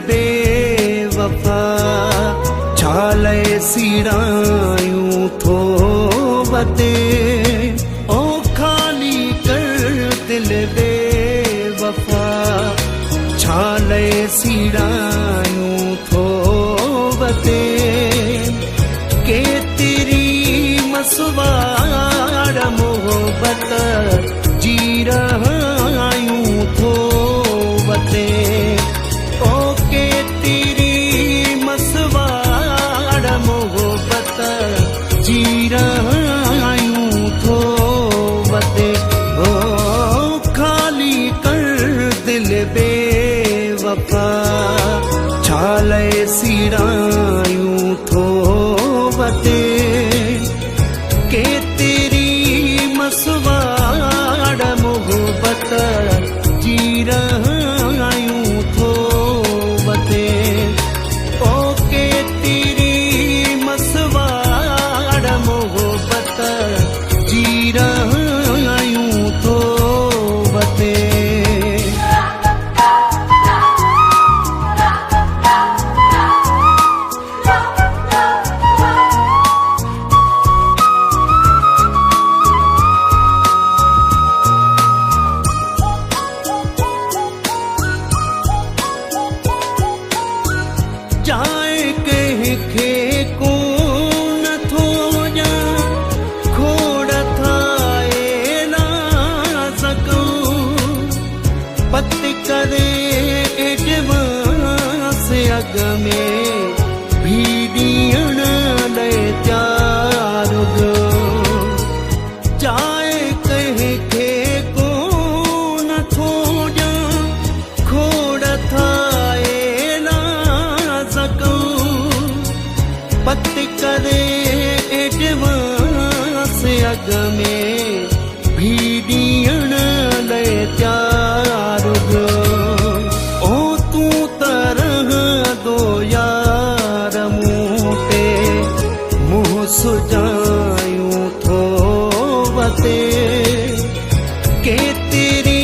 बेवफा छाले सिरायूं थो वते ओ खाली कर दिल बेवफा छाले सिरायूं थो वते के तेरी मसवार मोहब्बत जी रहायूं थो वते ओ के तेरी मसवार मोहब्बत जी रहायूं थो वते ओ खाली कर दिल बेवफा छाले सिरायूं थो वते के तेरी मसवार मोहब्बत जी रहायूं थो वते ओ के तेरी मसवार मोहब्बत जी रहायूं थो वते जाए कंहिंखे कोन थो ॼा खोड़ थाए नाज़कूं पत करे एडवांस अॻ में भी ॾियण लाइ तयारु हो जाए कंहिंखे कोन थो ॼा खोड़ थाए पत करे एडवांस अॻ में भी ॾियण लाइ तयारु हो ओ तूं तरह दो यार मूं ते मुंहुं सुजायूं थो वते के तेरी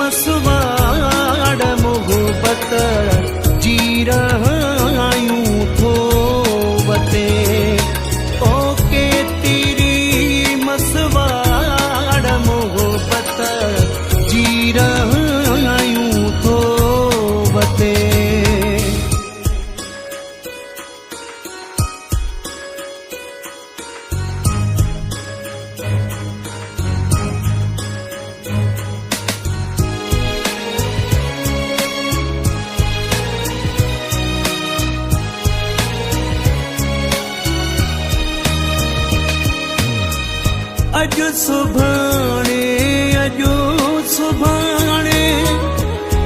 मसवार मोहब्बत जी रहायूं थो वते ओ के तेरी मसवार मोहब्बत जी रहायूं थो वते अॼु सुभाणे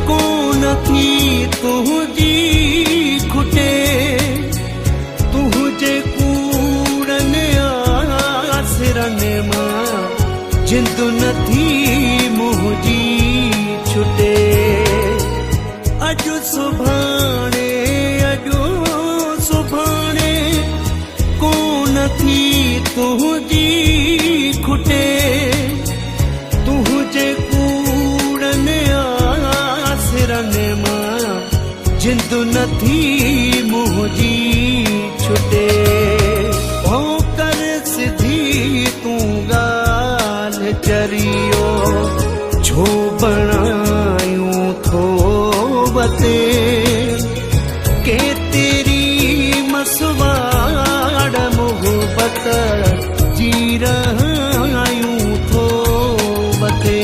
कोन थी तुंहिंजी खुटे तुंहिंजे कूड़नि आसिरनि मां जिंदु नथी मुंहिंजी छुटे अॼु सुभाणे कोन थी तुंहिंजी खुटे तुंहिंजे कूड़नि आसिरनि मां जिंदु नथी मुंहिंजी छुटे ओ कर सिधी तूं ॻाल्हि चरियो छो बणायूं थो वते के तेरी मसवार मोहब्बत जी रहायूं थो वते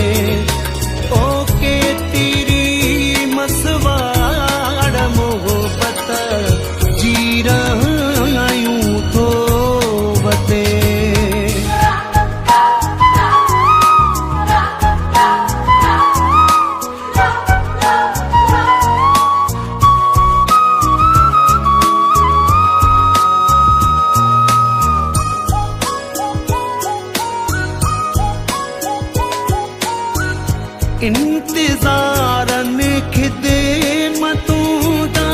ओ के तेरी मसवार मोहब्बत जी रहायूं थो वते इंतज़ारनि ख़िदमतूं दा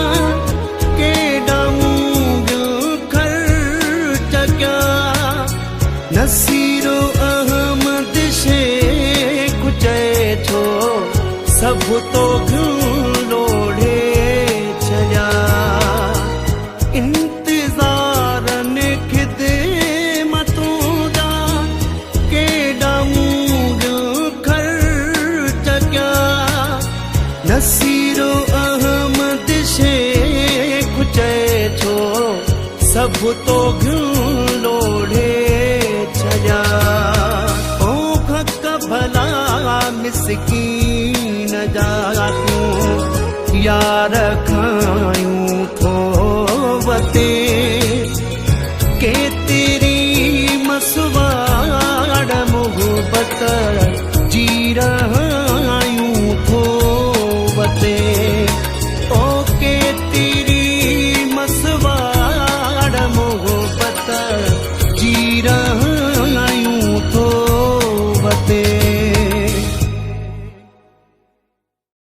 केॾा मूं ख़र्च कया नसीरो अहमद शेख चए थो सभु तो लोढ़े तो लोढ़े छया ओ भक भला मिसकीन जा तूं यार खायूं थो वते के तेरी मसवाड़ मोहब्बत जी रहायूं थो वते ओ के तेरी मसवाड़ मोहब्बत जी रहा